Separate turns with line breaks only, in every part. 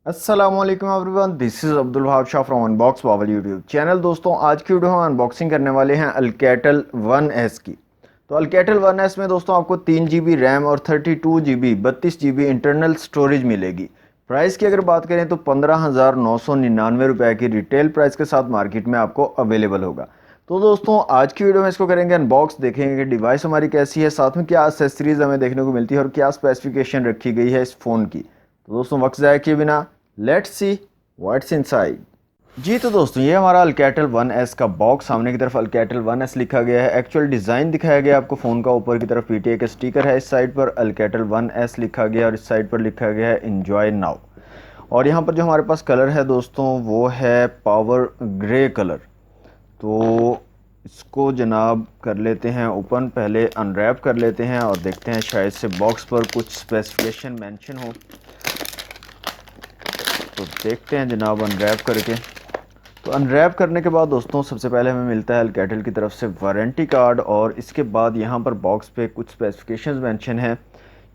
अस्सलाम वालेकुम everyone, this is Abdul Wahab Shah from unbox Bawal YouTube channel. दोस्तों, आज की वीडियो हम अनबॉक्सिंग करने वाले हैं अल्कैटल वन एस की। तो अल्कैटल वन एस में दोस्तों आपको 3 GB रैम और 32 GB 32 GB इंटरनल स्टोरेज मिलेगी। प्राइस की अगर बात करें तो 15,999 रुपये की रिटेल प्राइस के साथ मार्केट में आपको अवेलेबल होगा। तो दोस्तों, आज की वीडियो में इसको करेंगे अनबॉक्स, देखेंगे कि डिवाइस हमारी कैसी है, साथ में क्या एक्सेसरीज हमें देखने को मिलती है और क्या स्पेसिफिकेशन रखी गई है इस फ़ोन की। तो दोस्तों, वक्त ज़ाया किए बिना लेट्स सी व्हाट्स इनसाइड। जी तो दोस्तों, ये हमारा अल्कैटल वन एस का बॉक्स, सामने की तरफ अल्कैटल वन एस लिखा गया है। एक्चुअल डिज़ाइन दिखाया गया है आपको फ़ोन का। ऊपर की तरफ पीटीए का स्टिकर है, इस साइड पर अल्कैटल वन एस लिखा गया और इस साइड पर लिखा गया है एंजॉय नाउ। और यहाँ पर जो हमारे पास कलर है दोस्तों वो है पावर ग्रे कलर। तो इसको जनाब कर लेते हैं ओपन, पहले अनरैप कर लेते हैं और देखते हैं शायद से बॉक्स पर कुछ स्पेसिफिकेशन मेंशन हो। तो देखते हैं जनाब अनरैप करके। तो अनरैप करने के बाद दोस्तों सबसे पहले हमें मिलता है अल्कैटल की तरफ से वारंटी कार्ड, और इसके बाद यहाँ पर बॉक्स पे कुछ स्पेसिफिकेशंस मेंशन है,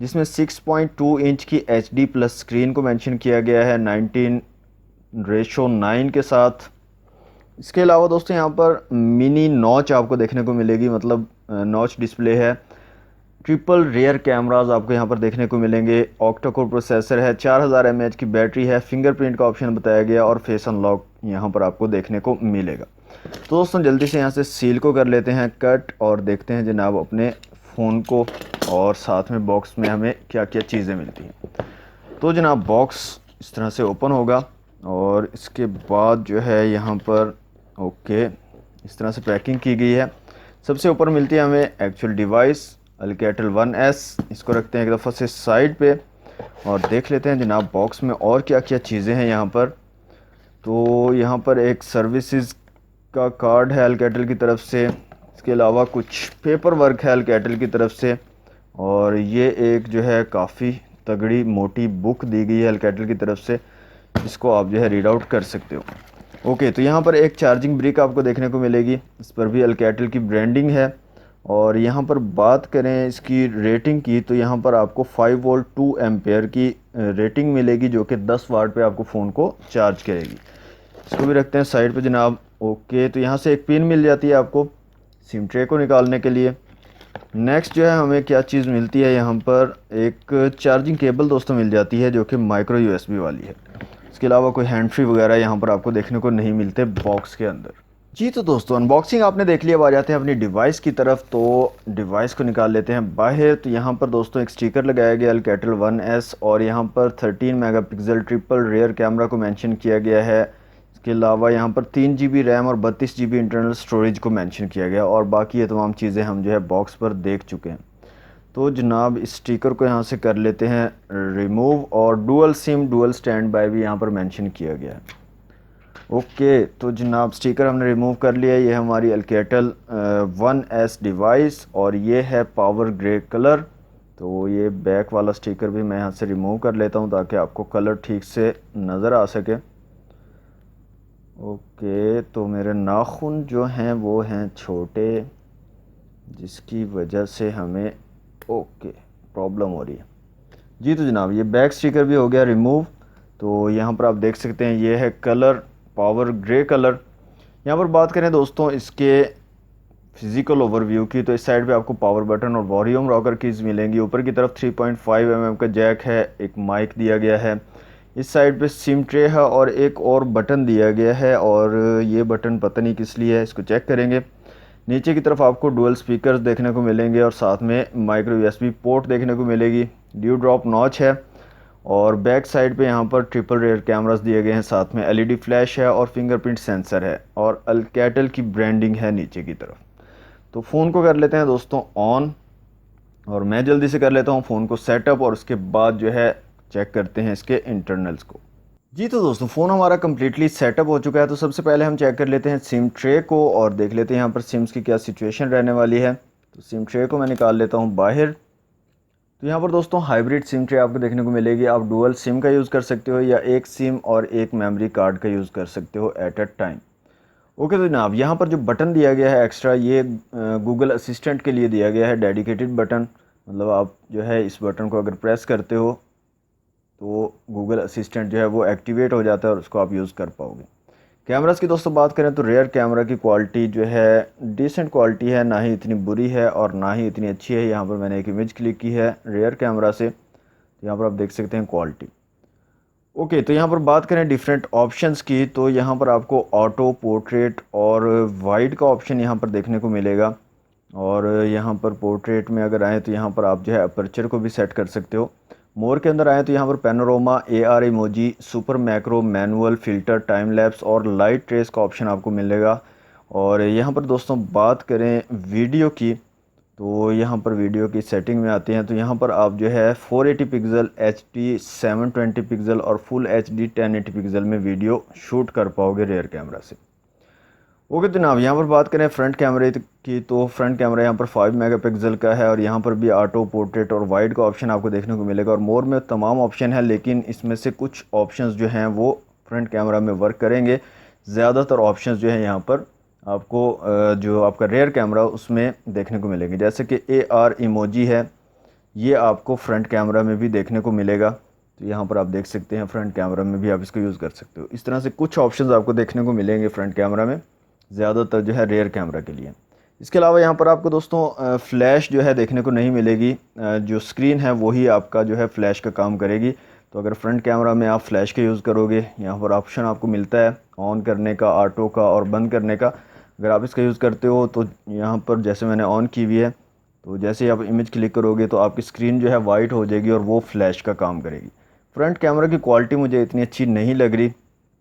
जिसमें 6.2 इंच की HD प्लस स्क्रीन को मेंशन किया गया है 19:9 के साथ। इसके अलावा दोस्तों यहाँ पर मिनी नॉच आपको देखने को मिलेगी, मतलब नॉच डिस्प्ले है। ट्रिपल रेयर कैमरास आपको यहाँ पर देखने को मिलेंगे। ऑक्टा कोर प्रोसेसर है, 4000 mAh की बैटरी है, फिंगरप्रिंट का ऑप्शन बताया गया और फेस अनलॉक यहाँ पर आपको देखने को मिलेगा। तो दोस्तों जल्दी से यहाँ से सील को कर लेते हैं कट और देखते हैं जनाब अपने फ़ोन को, और साथ में बॉक्स में हमें क्या क्या चीज़ें मिलती हैं। तो जनाब बॉक्स इस तरह से ओपन होगा और इसके बाद जो है यहाँ पर ओके इस तरह से पैकिंग की गई है। सबसे ऊपर मिलती है हमें एक्चुअल डिवाइस अल्कैटल वन एस। इसको रखते हैं एक दफ़ा से साइड पे और देख लेते हैं जनाब बॉक्स में और क्या क्या चीज़ें हैं यहाँ पर। तो यहाँ पर एक सर्विसेज का कार्ड है अल्कैटल की तरफ से। इसके अलावा कुछ पेपर वर्क है अल्कैटल की तरफ से, और ये एक जो है काफ़ी तगड़ी मोटी बुक दी गई है अल्कैटल की तरफ से, जिसको आप जो है रीड आउट कर सकते हो। ओके, तो यहाँ पर एक चार्जिंग ब्रिक आपको देखने को मिलेगी, इस पर भी अल्कैटल की ब्रांडिंग है। और यहाँ पर बात करें इसकी रेटिंग की, तो यहाँ पर आपको 5 वोल्ट 2 एम्पेयर की रेटिंग मिलेगी, जो कि 10 वाट पे आपको फ़ोन को चार्ज करेगी। इसको भी रखते हैं साइड पे जनाब। ओके, तो यहाँ से एक पिन मिल जाती है आपको सिम ट्रे को निकालने के लिए। नेक्स्ट जो है हमें क्या चीज़ मिलती है, यहाँ पर एक चार्जिंग केबल दोस्तों मिल जाती है, जो कि माइक्रो USB वाली है। इसके अलावा कोई हैंड फ्री वगैरह यहाँ पर आपको देखने को नहीं मिलते बॉक्स के अंदर। जी तो दोस्तों, अनबॉक्सिंग आपने देख लिया। अब आ जाते हैं अपनी डिवाइस की तरफ। तो डिवाइस को निकाल लेते हैं बाहर। तो यहाँ पर दोस्तों एक स्टिकर लगाया गया अल्कैटल वन एस, और यहाँ पर 13 मेगापिक्सल ट्रिपल रेयर कैमरा को मेंशन किया गया है। इसके अलावा यहाँ पर 3 GB रैम और 32 GB इंटरनल स्टोरेज को मेंशन किया गया, और बाकी ये तमाम चीज़ें हम जो है बॉक्स पर देख चुके हैं। तो जनाब इस स्टिकर को यहाँ से कर लेते हैं रिमूव, और dual SIM dual stand by भी यहाँ पर मेंशन किया गया है। ओके, तो जनाब स्टिकर हमने रिमूव कर लिया। ये हमारी अल्कैटल वन एस डिवाइस, और ये है पावर ग्रे कलर। तो ये बैक वाला स्टिकर भी मैं यहाँ से रिमूव कर लेता हूँ ताकि आपको कलर ठीक से नज़र आ सके। ओके, तो मेरे नाखून जो हैं वो हैं छोटे, जिसकी वजह से हमें ओके प्रॉब्लम हो रही है। जी तो जनाब ये बैक स्टिकर भी हो गया रिमूव। तो यहाँ पर आप देख सकते हैं ये है कलर पावर ग्रे कलर। यहाँ पर बात करें दोस्तों इसके फिज़िकल ओवरव्यू की, तो इस साइड पे आपको पावर बटन और वॉल्यूम रॉकर कीज़ मिलेंगी। ऊपर की तरफ 3.5 mm का जैक है, एक माइक दिया गया है। इस साइड पे सिम ट्रे है और एक और बटन दिया गया है, और ये बटन पता नहीं किस लिए है, इसको चेक करेंगे। नीचे की तरफ आपको डुअल स्पीकर्स देखने को मिलेंगे और साथ में माइक्रो USB पोर्ट देखने को मिलेगी। ड्यू ड्रॉप नॉच है, और बैक साइड पे यहाँ पर ट्रिपल रेयर कैमरास दिए गए हैं, साथ में LED फ्लैश है और फिंगरप्रिंट सेंसर है, और अल्कैटल की ब्रांडिंग है नीचे की तरफ। तो फ़ोन को कर लेते हैं दोस्तों ऑन, और मैं जल्दी से कर लेता हूँ फ़ोन को सेटअप, और उसके बाद जो है चेक करते हैं इसके इंटरनल्स को। जी तो दोस्तों, फ़ोन हमारा कम्प्लीटली सेटअप हो चुका है। तो सबसे पहले हम चेक कर लेते हैं सिम ट्रे को, और देख लेते हैं यहाँ पर सिम्स की क्या सिचुएशन रहने वाली है। तो सिम ट्रे को मैं निकाल लेता हूँ बाहर। तो यहाँ पर दोस्तों हाइब्रिड सिम ट्रे आपको देखने को मिलेगी। आप डुअल सिम का यूज़ कर सकते हो, या एक सिम और एक मेमोरी कार्ड का यूज़ कर सकते हो एट अ टाइम। ओके, तो जनाब यहाँ पर जो बटन दिया गया है एक्स्ट्रा, ये गूगल असिस्टेंट के लिए दिया गया है डेडिकेटेड बटन। मतलब आप जो है इस बटन को अगर प्रेस करते हो तो गूगल असिस्टेंट जो है वो एक्टिवेट हो जाता है और उसको आप यूज़ कर पाओगे। कैमरास की दोस्तों बात करें तो रेयर कैमरा की क्वालिटी जो है डिसेंट क्वालिटी है, ना ही इतनी बुरी है और ना ही इतनी अच्छी है। यहाँ पर मैंने एक इमेज क्लिक की है रेयर कैमरा से, तो यहाँ पर आप देख सकते हैं क्वालिटी। ओके, तो यहाँ पर बात करें डिफरेंट ऑप्शंस की, तो यहाँ पर आपको ऑटो, पोर्ट्रेट और वाइड का ऑप्शन यहाँ पर देखने को मिलेगा। और यहाँ पर पोर्ट्रेट में अगर आएँ तो यहाँ पर आप जो है अपर्चर को भी सेट कर सकते हो। मोर के अंदर आएँ तो यहाँ पर panorama, AR emoji, super macro, manual, filter, time lapse और लाइट ट्रेस का ऑप्शन आपको मिलेगा। और यहाँ पर दोस्तों बात करें वीडियो की, तो यहाँ पर वीडियो की सेटिंग में आते हैं तो यहाँ पर आप जो है 480 पिक्सल, HD 720 पिक्सल और फुल HD 1080 पिक्सल में वीडियो शूट कर पाओगे रेयर कैमरा से। ओके, तो जनाब यहाँ पर बात करें फ्रंट कैमरे की, तो फ्रंट कैमरा यहाँ पर 5 मेगापिक्सल का है और यहाँ पर भी ऑटो, पोर्ट्रेट और वाइड का ऑप्शन आपको देखने को मिलेगा। और मोर में तमाम ऑप्शन है, लेकिन इसमें से कुछ ऑप्शंस जो हैं वो फ्रंट कैमरा में वर्क करेंगे। ज़्यादातर ऑप्शंस जो हैं यहाँ पर आपको जो आपका रेयर कैमरा उसमें देखने को मिलेंगे। जैसे कि AR इमोजी है, ये आपको फ्रंट कैमरा में भी देखने को मिलेगा। तो यहाँ पर आप देख सकते हैं फ्रंट कैमरा में भी आप इसको यूज़ कर सकते हो। इस तरह से कुछ ऑप्शंस आपको देखने को मिलेंगे फ्रंट कैमरा में, ज़्यादातर जो है रेयर कैमरा के लिए। इसके अलावा यहाँ पर आपको दोस्तों फ़्लैश जो है देखने को नहीं मिलेगी। जो स्क्रीन है वही आपका जो है फ़्लैश का काम करेगी। तो अगर फ्रंट कैमरा में आप फ़्लैश का यूज़ करोगे, यहाँ पर ऑप्शन आपको मिलता है ऑन करने का, ऑटो का और बंद करने का। अगर आप इसका यूज़ करते हो तो यहाँ पर जैसे मैंने ऑन की हुई है, तो जैसे ही आप इमेज क्लिक करोगे तो आपकी स्क्रीन जो है वाइट हो जाएगी और वो फ़्लैश का काम करेगी। फ्रंट कैमरा की क्वालिटी मुझे इतनी अच्छी नहीं लग रही,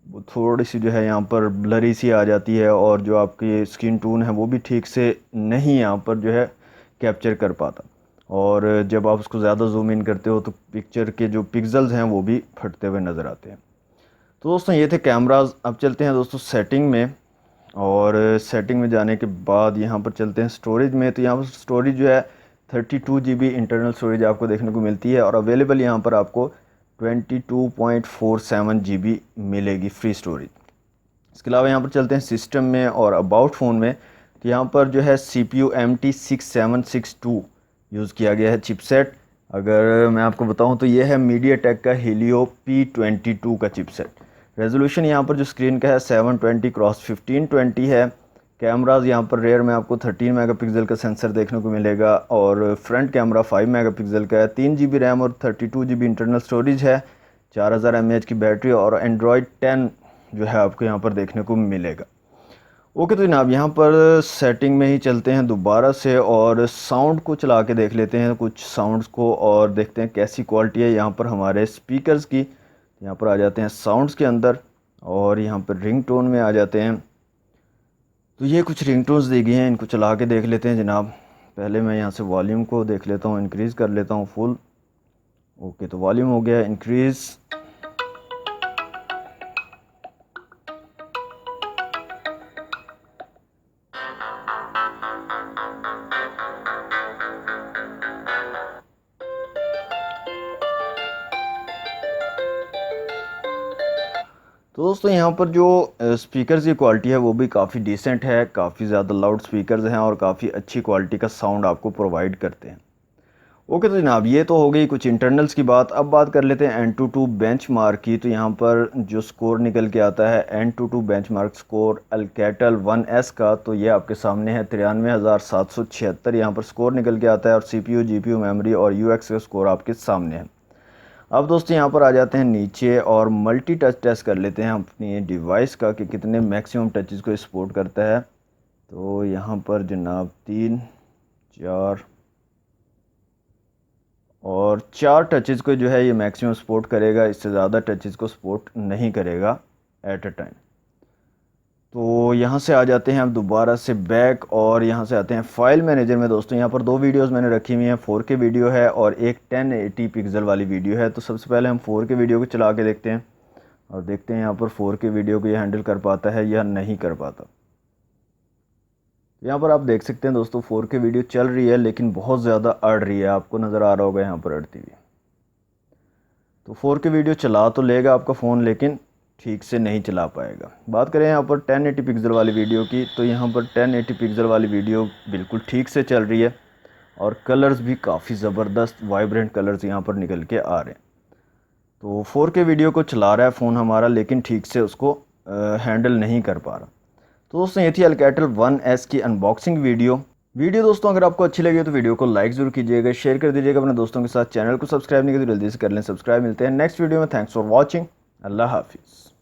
वो थोड़ी सी जो है यहाँ पर ब्लरी सी आ जाती है और जो आपकी स्किन टोन है वो भी ठीक से नहीं यहाँ पर जो है कैप्चर कर पाता। और जब आप उसको ज़्यादा जूम इन करते हो तो पिक्चर के जो पिक्सल्स हैं वो भी फटते हुए नज़र आते हैं। तो दोस्तों ये थे कैमराज। अब चलते हैं दोस्तों सेटिंग में, और सेटिंग में जाने के बाद यहाँ पर चलते हैं स्टोरेज में। तो यहाँ पर स्टोरेज जो है 32 GB इंटरनल स्टोरेज आपको देखने को मिलती है और अवेलेबल यहाँ पर आपको 22.47 GB मिलेगी फ्री स्टोरेज। इसके अलावा यहाँ पर चलते हैं सिस्टम में और अबाउट फ़ोन में। तो यहाँ पर जो है CPU MT6762 यूज़ किया गया है चिपसेट। अगर मैं आपको बताऊँ तो ये है मीडियाटेक का Helio P22 का चिपसेट। रेजोल्यूशन यहाँ पर जो स्क्रीन का है 720x1520 है। कैमराज यहाँ पर रेयर में आपको 13 मेगापिक्सल का सेंसर देखने को मिलेगा और फ्रंट कैमरा 5 मेगापिक्सल का है। 3 GB रैम और 32 GB इंटरनल स्टोरेज है। 4000 mAh की बैटरी और एंड्रॉयड 10 जो है आपको यहाँ पर देखने को मिलेगा। ओके, तो जनाब यहाँ पर सेटिंग में ही चलते हैं दोबारा से और साउंड को चला के देख लेते हैं कुछ साउंड्स को और देखते हैं कैसी क्वालिटी है यहाँ पर हमारे स्पीकर्स की। यहाँ पर आ जाते हैं साउंड्स के अंदर और यहाँ पर रिंगटोन में आ जाते हैं। तो ये कुछ रिंगटोन्स दी गई हैं, इनको चला के देख लेते हैं जनाब। पहले मैं यहाँ से वॉल्यूम को देख लेता हूँ, इंक्रीज़ कर लेता हूँ फुल। ओके, तो वॉल्यूम हो गया इंक्रीज़। तो दोस्तों यहाँ पर जो स्पीकर्स की क्वालिटी है वो भी काफ़ी डिसेंट है, काफ़ी ज़्यादा लाउड स्पीकर्स हैं और काफ़ी अच्छी क्वालिटी का साउंड आपको प्रोवाइड करते हैं। ओके, तो जनाब ये तो हो गई कुछ इंटरनल्स की बात। अब बात कर लेते हैं Antutu बेंचमार्क की। तो यहाँ पर जो स्कोर निकल के आता है Antutu benchmark score Alcatel 1S का, तो ये आपके सामने है 93,776 यहाँ पर स्कोर निकल के आता है और CPU, GPU, मेमोरी और UX का स्कोर आपके सामने है। अब दोस्तों यहाँ पर आ जाते हैं नीचे और मल्टी टच टेस्ट कर लेते हैं अपनी डिवाइस का कि कितने मैक्सिमम टचेस को सपोर्ट करता है। तो यहाँ पर जनाब 3, 4 और 4 टचेस को जो है ये मैक्सिमम सपोर्ट करेगा, इससे ज़्यादा टचेस को सपोर्ट नहीं करेगा एट अ टाइम। तो यहाँ से आ जाते हैं अब दोबारा से बैक और यहाँ से आते हैं फाइल मैनेजर में। दोस्तों यहाँ पर 2 वीडियोस मैंने रखी हुई हैं, 4K वीडियो है और एक 1080 पिक्सल वाली वीडियो है। तो सबसे पहले हम 4K वीडियो को चला के देखते हैं और देखते हैं यहाँ पर 4K वीडियो को ये हैंडल कर पाता है या नहीं कर पाता। यहाँ पर आप देख सकते हैं दोस्तों 4K वीडियो चल रही है लेकिन बहुत ज़्यादा अड़ रही है, आपको नज़र आ रहा होगा यहाँ पर अड़ती हुई। तो 4K वीडियो चला तो लेगा आपका फ़ोन लेकिन ठीक से नहीं चला पाएगा। बात करें यहाँ पर 1080 पिक्सल वाली वीडियो की, तो यहाँ पर 1080 पिक्सल वाली वीडियो बिल्कुल ठीक से चल रही है और कलर्स भी काफ़ी ज़बरदस्त वाइब्रेंट कलर्स यहाँ पर निकल के आ रहे हैं। तो 4K वीडियो को चला रहा है फ़ोन हमारा, लेकिन ठीक से उसको हैंडल नहीं कर पा रहा। तो दोस्तों ये थी Alcatel One S की अनबॉक्सिंग वीडियो दोस्तों अगर आपको अच्छी लगी तो वीडियो को लाइक ज़रूर कीजिएगा, शेयर कर दीजिएगा अपने दोस्तों के साथ। चैनल को सब्सक्राइब नहीं किया तो जल्दी से कर लें सब्सक्राइब। मिलते हैं नेक्स्ट वीडियो में। Thanks for watching. अल्लाह हाफिज़।